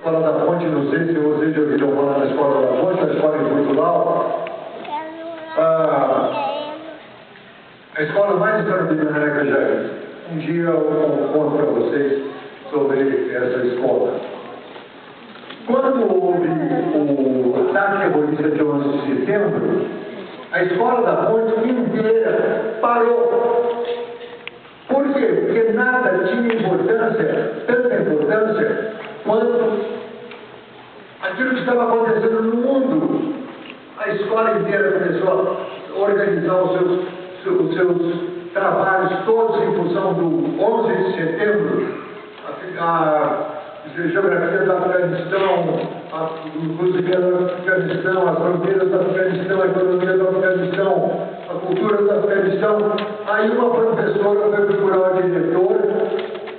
Escola da Ponte, não sei se vocês já ouviram falar na Escola da Ponte, a escola em Portugal. A escola mais extraordinária que eu já vi. Um dia eu conto para vocês sobre essa escola. Quando houve o ataque terrorista de 11 de setembro, a Escola da Ponte inteira parou. Por quê? Porque nada tinha importância, tanta importância, quanto aquilo que estava acontecendo no mundo. A escola inteira começou a organizar os seus trabalhos todos em função do 11 de setembro, a geografia do Afeganistão, a cozinha do Afeganistão, as fronteiras do Afeganistão, a economia do Afeganistão, a cultura do Afeganistão. Aí uma professora foi procurar o diretor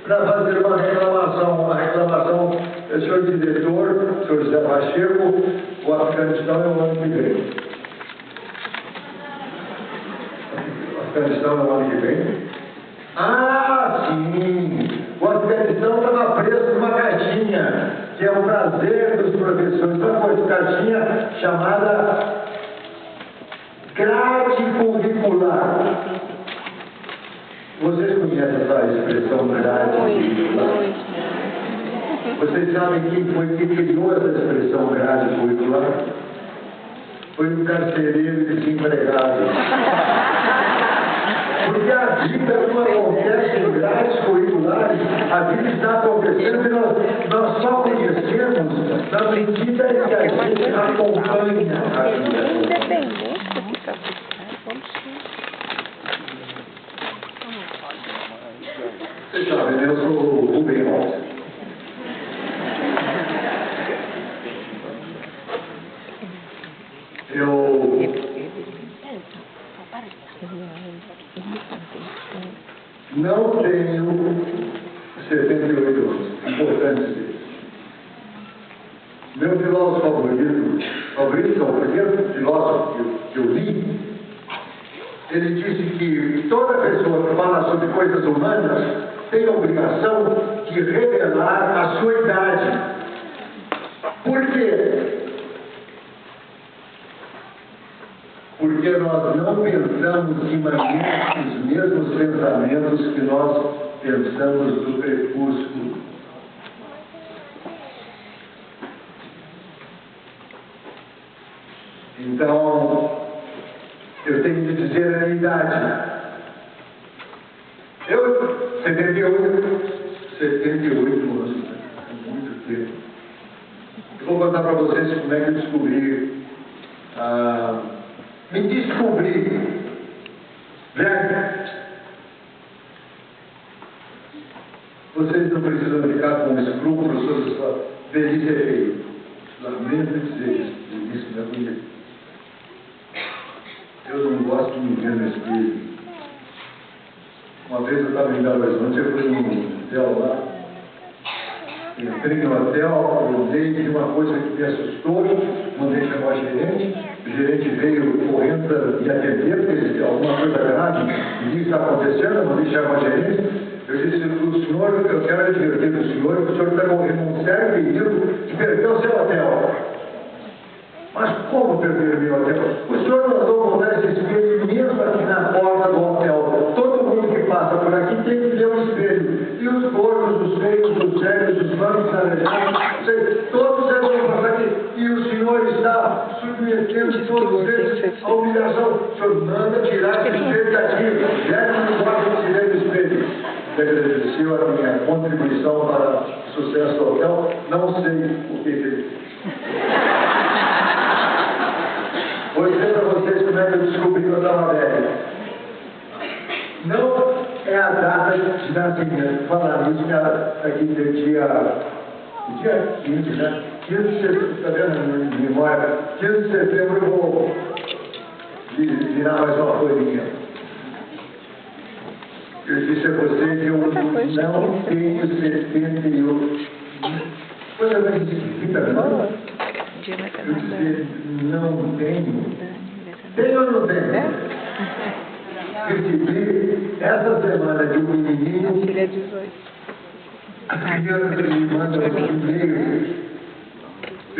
para fazer uma reclamação. A reclamação é: senhor diretor, senhor José Pacheco, o Afeganistão é o ano que vem. O Afeganistão é o ano que vem? Ah, sim! O Afeganistão estava preso numa caixinha, que é o prazer dos professores. Uma coisa, caixinha chamada grade curricular. Vocês conhecem essa expressão grade curricular? Vocês sabem quem foi que criou essa expressão grade curricular? Foi um carcereiro desempregado. Porque a vida não acontece em grades curriculares, a vida está acontecendo e nós só conhecemos na medida em que a gente acompanha a vida. Independente do que está vamos Você sabe, eu sou o Rubem Alves. Não tenho 78 anos, importante dizer. Meu filósofo favorito, o primeiro filósofo que eu li, ele disse que toda pessoa que fala sobre coisas humanas tem a obrigação de revelar a sua idade. Por quê? Porque nós não pensamos, imaginamos os mesmos pensamentos que nós pensamos do crepúsculo. Então, eu tenho que dizer a minha idade. Eu, 78 anos, é muito tempo. Eu vou contar para vocês como é que eu descobri me descobri velho. Vocês não precisam ficar com escrúpulos sobre sua velhice é feio. Lamento dizer isso na vida. Eu não gosto de me ver no espelho. Uma vez eu estava em Belo Horizonte, eu fui num hotel lá. Entrei no hotel, olhei, vi uma coisa que me assustou, mandei chamar o gerente. O gerente veio correndo para me atender, porque alguma coisa grave, o que está acontecendo, eu mandei chamar o gerente. Eu disse: o senhor, eu quero advertir o senhor que o senhor está correndo um sério perigo de perder o seu hotel. Mas como perder o meu hotel? O senhor mandou botar esse espelho mesmo aqui na porta do hotel. Todo mundo que passa por aqui tem que ver o espelho. E os gordos, os feios, os velhos, os bancos aleijados, todos eles vão passar aqui. E o senhor está submetendo todos eles à humilhação. O senhor manda tirar esse espelho daqui. Já não gosta de se ver no espelho. Agradeceu a minha contribuição para o sucesso do hotel. Não sei o que ele disse. Vou dizer para vocês como é que eu descobri que eu estava velho. Não é a data de nascimento. Falar nisso, aqui tem dia 15, né? 15 de setembro, está vendo a memória? 15 de setembro eu vou virar mais uma folhinha. Eu disse a vocês que eu não tenho 71. Coisa mais esquisita, não? Eu disse: não tenho. Tenho ou não tenho? Recebi essa semana de um menininho. Filha 18. A criança me manda um e-mail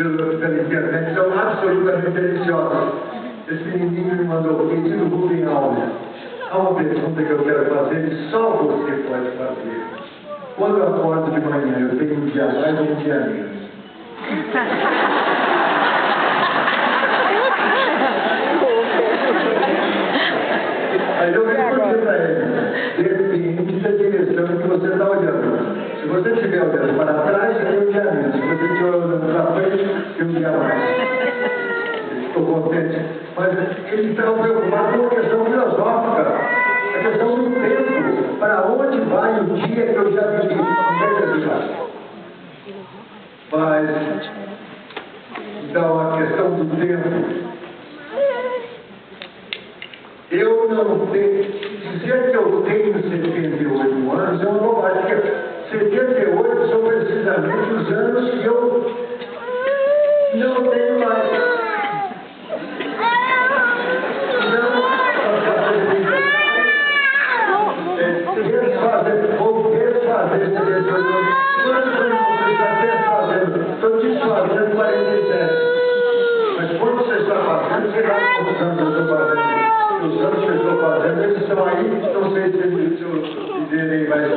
pela internet são absolutamente deliciosas. Esse menininho me mandou, querido Rubem Alves, há uma pergunta que eu quero fazer e só você pode fazer. Quando eu acordo de manhã, eu tenho um dia mais ou um dia menos? Aí eu respondi para ele, depende da direção que você está olhando. Se você estiver olhando para trás, tem um dia menos. Se você estiver olhando para frente, tem um dia mais. Estou contente. Mas ele estava preocupado com a questão filosófica, a questão do tempo. Para onde vai o dia que eu já vivi? Mas, então, a questão do tempo. Eu não tenho, dizer que eu tenho 78 anos é uma bobagem, porque 78 são precisamente os anos que eu não tenho mais. Vou desfazer 78 anos. Quantos anos você está desfazendo? Estou desfazendo 47. Mas quando você está fazendo, você vai quantos anos eu estou fazendo? Os anos que eu estou fazendo, eles estão aí, não sei se eu viverei mais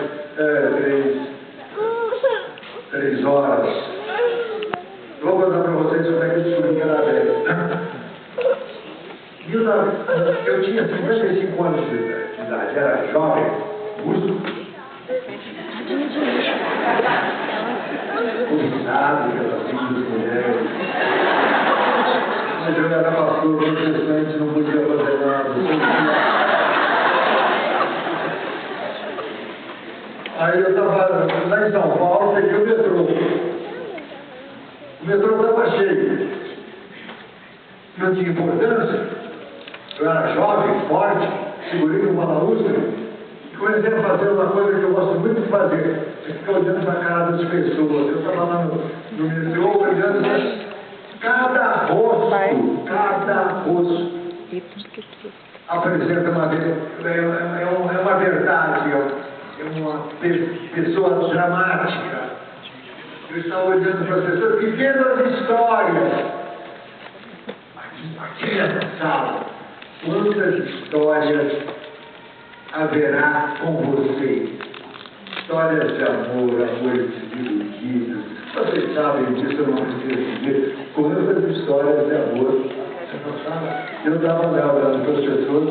3 horas. Eu vou contar para vocês como é que eu descobri que era velho. Eu tinha 55 anos de idade, era jovem, músico, cobiçado pelas lindas mulheres. Mas eu era pastor protestante, não podia fazer nada. Aí eu estava lá em São Paulo, peguei o metrô. O metrô estava cheio. Não tinha importância. Eu era jovem, forte, segurei um balaústre e comecei a fazer uma coisa que eu gosto muito de fazer. É ficar olhando para a cara das pessoas. Eu estava lá no metrô, olhando cada rosto apresenta é uma verdade, é uma pessoa dramática. Eu estava olhando para as pessoas, vivendo as histórias. Aqui nessa sala, quantas histórias haverá com você? Histórias de amor, amores desiludidos. Vocês sabem disso, eu não preciso dizer. Quantas histórias de amor. Eu estava lá olhando para as pessoas,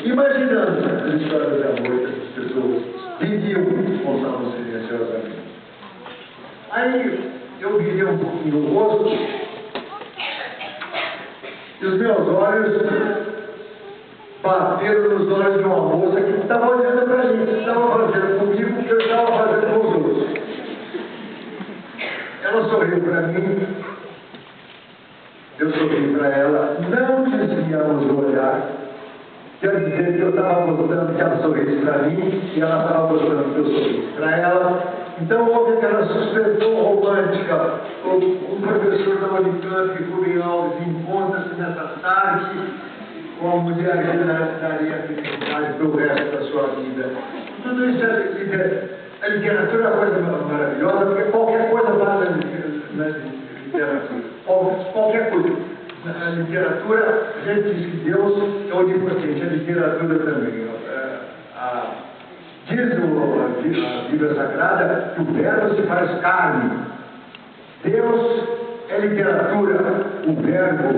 imaginando as histórias de amor que as pessoas viviam contavam silenciosamente. Aí eu virei um pouquinho o rosto e os meus olhos bateram nos olhos de uma moça que estava olhando para a gente, estava fazendo comigo o que eu estava fazendo com os outros. Ela sorriu para mim, eu sorri para ela, não desviamos o olhar. Quer dizer que eu estava gostando que ela sorrisse para mim e ela estava gostando que eu sorrisse para ela. Então houve aquela suspensão romântica. O professor da Unicamp, Rubem Alves, encontra-se nessa tarde com a mulher que daria felicidade pelo resto da sua vida. Tudo isso a literatura é uma coisa maravilhosa, porque qualquer coisa vale na literatura. Qualquer coisa. Na literatura, a gente diz que Deus é onipotente, a literatura também. Diz a Bíblia Sagrada que o verbo se faz carne. Deus é literatura, o verbo.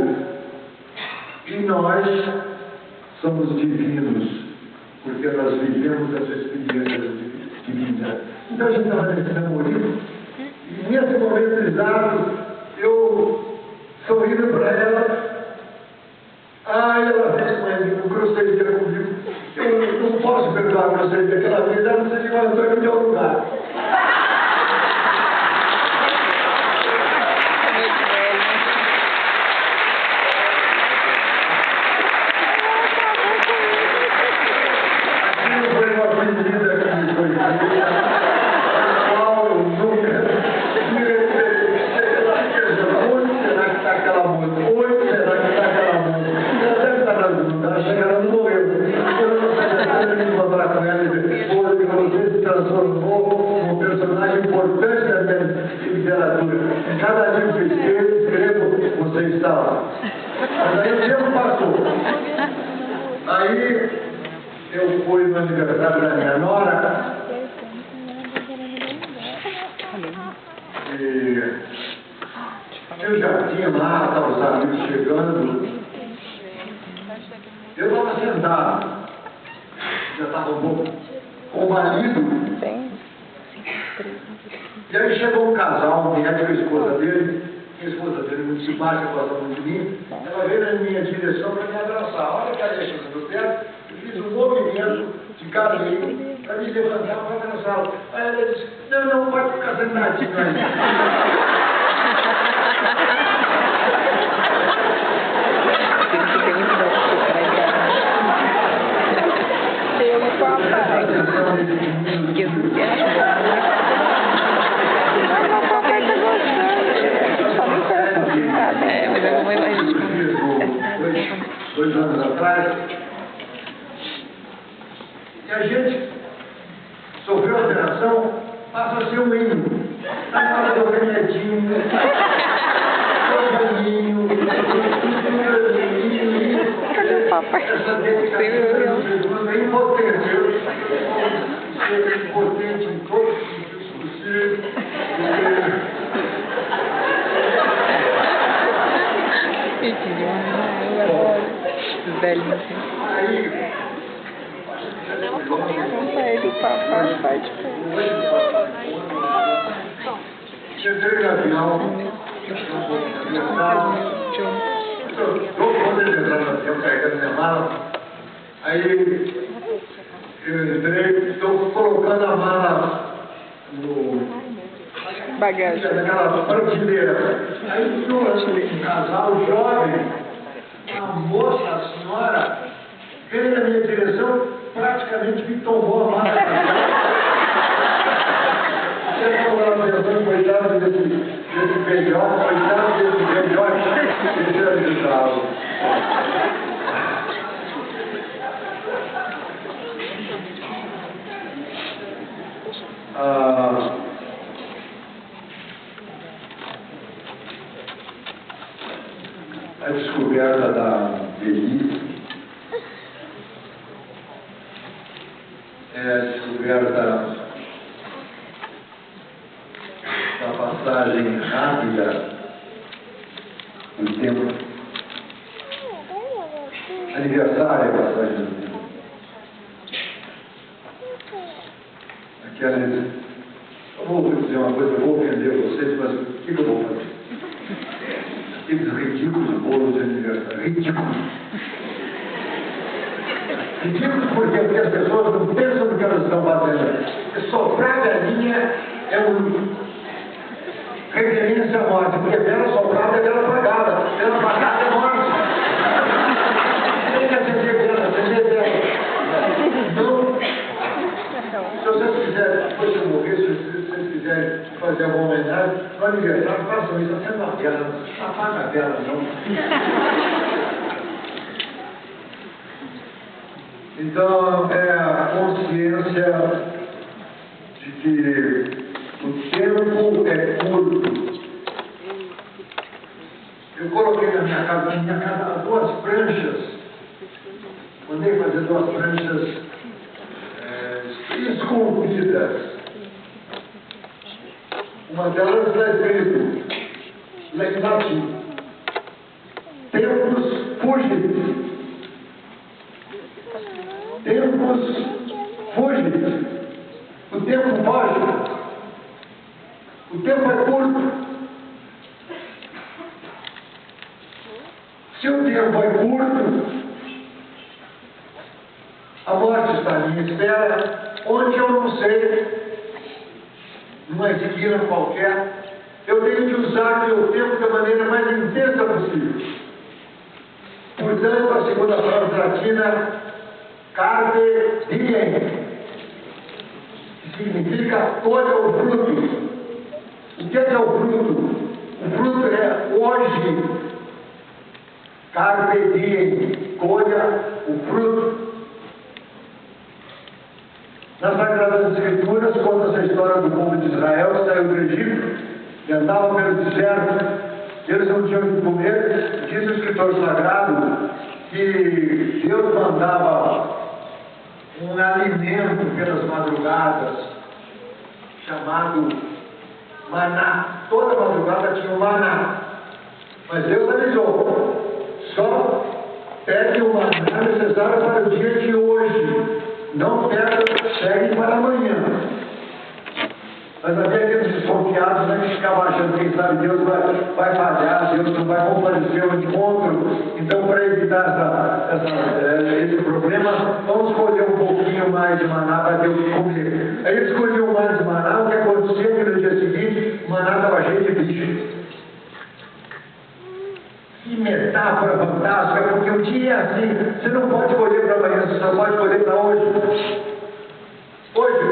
E nós somos divinos, porque nós vivemos essa experiência divina. Então a gente estava nesse namorismo, e nesse momento exato, eu sorrindo para ela, ela fez uma grosseria comigo. Eu não posso perdoar a grosseria daquela vez, ela não se levantou em meu lugar. Transformou um personagem está lá. Mas aí o tempo passou. Aí eu fui no aniversário da minha nora e eu já tinha lá, estavam os amigos chegando. Eu estava sentado, já estava um pouco combalido. E aí chegou um casal, um médico, a esposa dele. A esposa dele muito simpática, gosta muito de mim. Ela veio na minha direção para me abraçar. Olha que ela chegou perto, eu fiz um movimento de carinho para me levantar para abraçá-la. Aí ela disse: não, pode ficar sentadinho aí. Dois anos atrás, e a gente sofreu a operação, passa a ser um hino. Está na hora do remedinho, do baninho, cadê o papai? essa dedicação de Jesus é impotente. Eu ser impotente em todos os sentidos possíveis. Velho, assim. Não sai do papai, vai de pé. Cheguei na final. Quando ele entrou no avião, carregando minha mala, aí eu entrei, estou colocando a mala no bagagem, naquela prateleira. Aí um casal jovem, a moça, a senhora, veio na minha direção, praticamente me tomou a mala. Você estava pensando, coitado desse velhote, coitado desse velhote, deixa eu avisá-lo. A descoberta da velhice é a descoberta da passagem rápida do tempo. Aniversário é passagem do tempo. Aquelas... Eu vou dizer uma coisa, eu vou ofender vocês, mas o que eu vou fazer? Aqueles ridículos bolos de aniversário. Ridículos. Ridículos porque as pessoas não pensam no que elas estão fazendo. Soprar a galinha é um referência à morte, porque vela soprada é vela apagada. Vela apagada é morte. Tem que acender vela, acender vela. Então, se vocês quiserem, depois que eu morrer, se vocês quiserem fazer uma homenagem, no aniversário, façam isso, acenda a vela. Não apaga a vela, não. Então, é a consciência de que o tempo é curto. Eu coloquei na minha casa duas pranchas. Mandei fazer duas pranchas esculpidas. Uma delas está escrito, lá em latim, tempus fugit. Tempus fugit. O tempo foge. O tempo é curto. Se o tempo é curto, a morte está à minha espera, onde eu não sei, numa esquina qualquer. Eu tenho que usar meu tempo da maneira mais intensa possível. Portanto, a segunda frase latina, carpe diem, que significa colha o fruto. O que é o fruto? O fruto é hoje. Carpe diem, colha o fruto. Nas Sagradas Escrituras conta essa história do povo de Israel que saiu do Egito e andava pelo deserto. Eles não tinham o que comer, diz o escritor sagrado que Deus mandava um alimento pelas madrugadas, chamado maná. Toda madrugada tinha um maná. Mas Deus avisou, só pegue o maná necessário para o dia de hoje. Não pegue para amanhã. Mas havia aqueles desconfiados, né, que ficavam achando, quem sabe Deus vai falhar, Deus não vai comparecer ao encontro. Então, para evitar esse problema, vamos escolher um pouquinho mais de maná para ter o que comer. Aí eles escolhiam mais de maná, o que acontecia é que no dia seguinte, o maná estava cheio de bicho. Que metáfora fantástica, porque o dia é assim, você não pode colher para amanhã, você só pode colher para hoje. Hoje,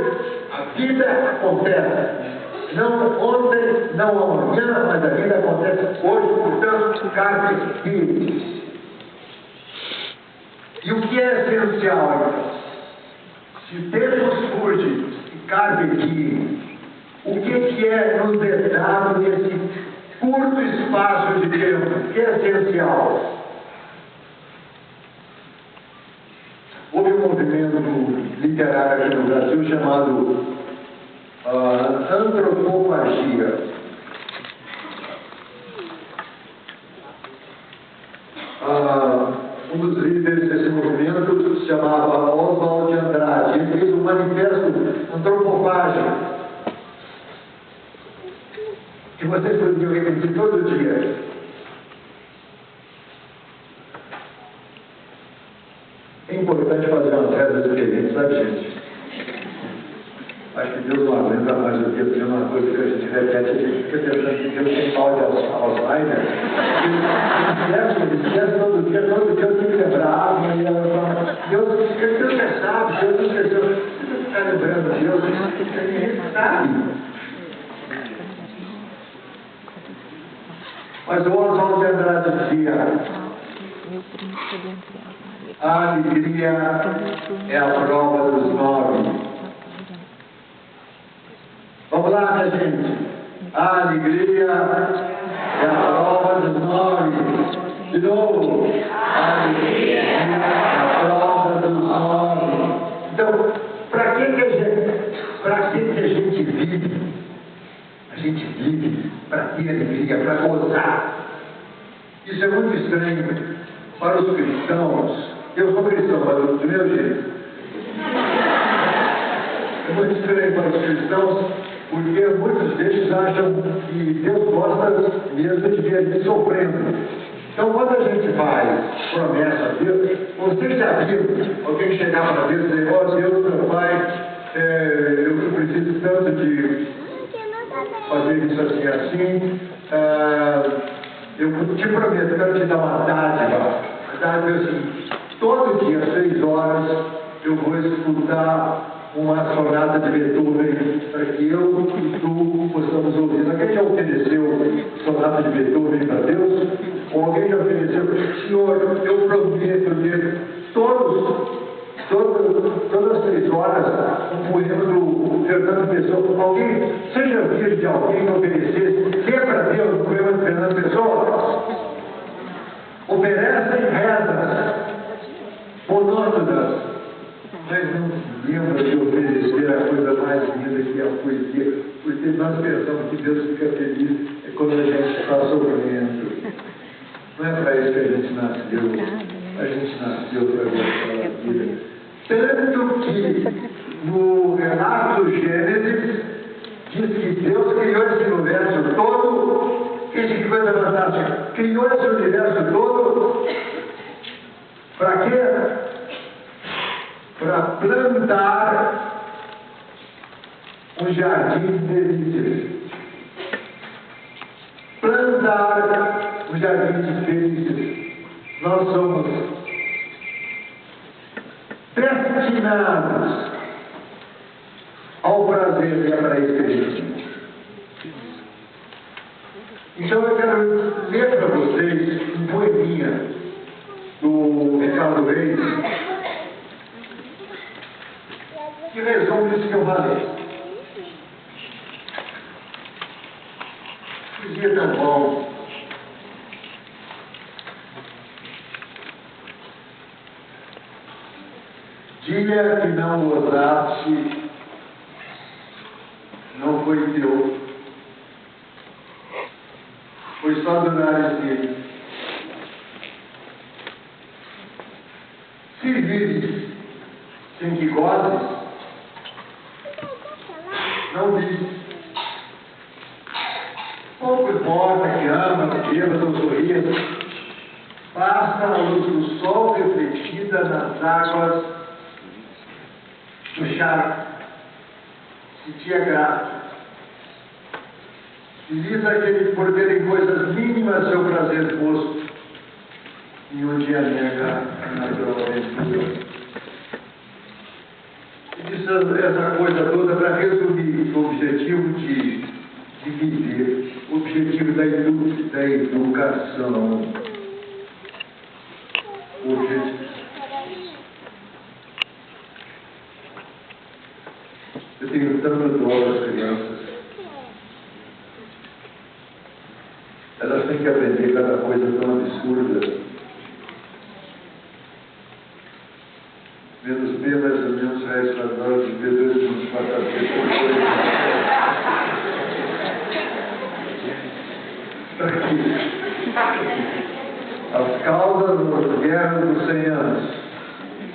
a vida acontece. Não ontem, não amanhã, mas a vida acontece hoje, portanto, carpe diem. E o que é essencial, então? Se tempos surge e carpe diem, o que é nos dado nesse curto espaço de tempo? Que é essencial? Houve um movimento literário aqui no Brasil chamado antropofagia. Um dos líderes desse movimento se chamava Oswald de Andrade. Ele fez um manifesto antropofágico que vocês poderiam repetir todo dia. É importante fazer umas rezas diferentes, sabe, gente? Acho que Deus não aguenta mais o que dizer uma coisa que a gente repete, a gente fica pensando que Deus tem mal de Alzheimer. Ele esquece todo dia eu tenho que lembrar. Deus é sábio, Deus não esqueceu. Você ficar lembrando Deus, ninguém sabe. Mas o Oswald de Andrade dizia: a alegria é a prova dos 9. Vamos lá, minha gente. A alegria é a prova dos 9. De novo. A alegria é a prova dos 9. Então, para que a gente vive? A gente vive para ter alegria, para gozar. Isso é muito estranho para os cristãos. Eu sou cristão, mas do meu jeito. É muito estranho para os cristãos, porque muitos deles acham que Deus gosta mesmo de ver a gente sofrendo. Então, quando a gente faz promessa a Deus, você já viu alguém chegar para Deus e dizer: ó Deus, meu Pai, eu preciso tanto de fazer isso assim, eu te prometo, eu quero te dar uma dádiva. A dádiva é assim: todo dia, às 6 horas, eu vou escutar uma sonata de Beethoven para que eu e tu possamos ouvir. Alguém já ofereceu sonata de Beethoven para Deus? Ou alguém já ofereceu: Senhor, eu prometo ler todas as 3 horas um poema do Fernando Pessoa? Alguém, seja vir de alguém que oferecesse, dê para Deus o poema do Fernando Pessoa? Oferecem rezas monótonas, mas não se lembra de oferecer a coisa mais linda que é a poesia, porque nós pensamos que Deus fica feliz quando a gente está sofrendo. Não é para isso que a gente nasceu. A gente nasceu para gostar da vida. Tanto que no relato do Gênesis diz que Deus criou esse universo todo. Que coisa fantástica! Criou esse universo todo para quê? Para plantar um jardim de delícias. Plantar um jardim de delícias. Nós somos destinados ao prazer e à prazer. Então eu quero ler para vocês um poeminha do Ricardo Reis, que resume isso que eu falei. Que dia tão bom. Dia que não gozaste, não foi teu. Foi só do nariz dele. Se vives sem que gozes, não vives. Pouco importa que ama, que beba ou sorria, basta a luz do sol refletida nas águas do charco. Se te é grato. Feliz aquele por ver em coisas mínimas seu prazer posto, e onde nega a aventura. E disse essa coisa toda para resumir o objetivo de viver, o objetivo da educação. O objetivo. Eu tenho tanto dó das crianças. Elas têm que aprender cada coisa tão absurda. Menos B, mais ou menos, reais quadrados de B2 menos 4B. Para quê? As causas das guerras dos 100 anos.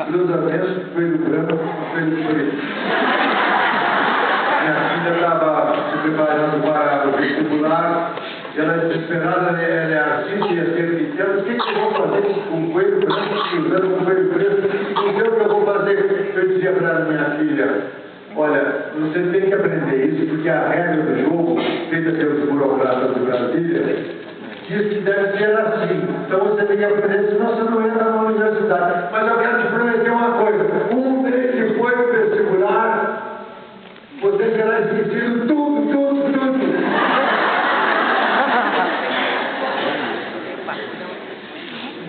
Cruzamentos do coelho branco com o coelho preto. Minha filha estava se preparando para o vestibular. Ela é desesperada, ela é artista e é ser pequena. O que eu vou fazer com um coelho branco cruzando com um coelho preto? O que eu vou fazer? Eu dizia para a minha filha, olha, você tem que aprender isso, porque a regra do jogo, feita pelos burocratas de Brasília, diz que deve ser assim. Então você tem que aprender, senão você não entra na universidade. Mas eu quero te prometer uma coisa, um dia que foi o vestibular, você será esquecido tudo.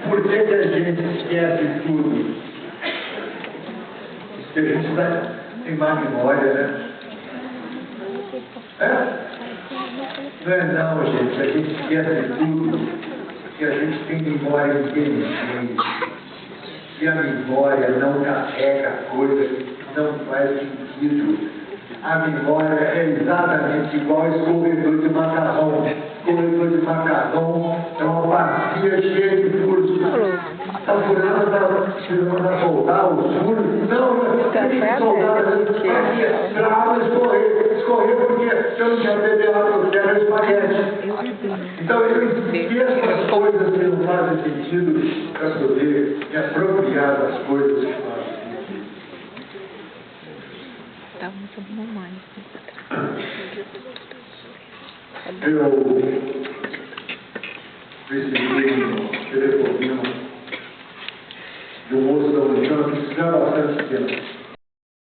Por que a gente esquece tudo? Porque a gente tem má memória, né? Não é não, gente. A gente esquece tudo. Porque a gente tem memória inteligente. E a memória não carrega coisa que não faz sentido. A memória é exatamente igual ao escorredor de macarrão. Escorredor de macarrão é uma bacia cheia de furos. Está furando para soltar os furos? Não, tem que soltar para a água escorrer, porque se eu não quero beber água, eu quero espaguete. Então eu esqueço as coisas que não fazem sentido para poder me apropriar das coisas que fazem sentido. Tá muito mamãe. Eu recebi um telefonema de um moço da Unicamp que já há bastante tempo.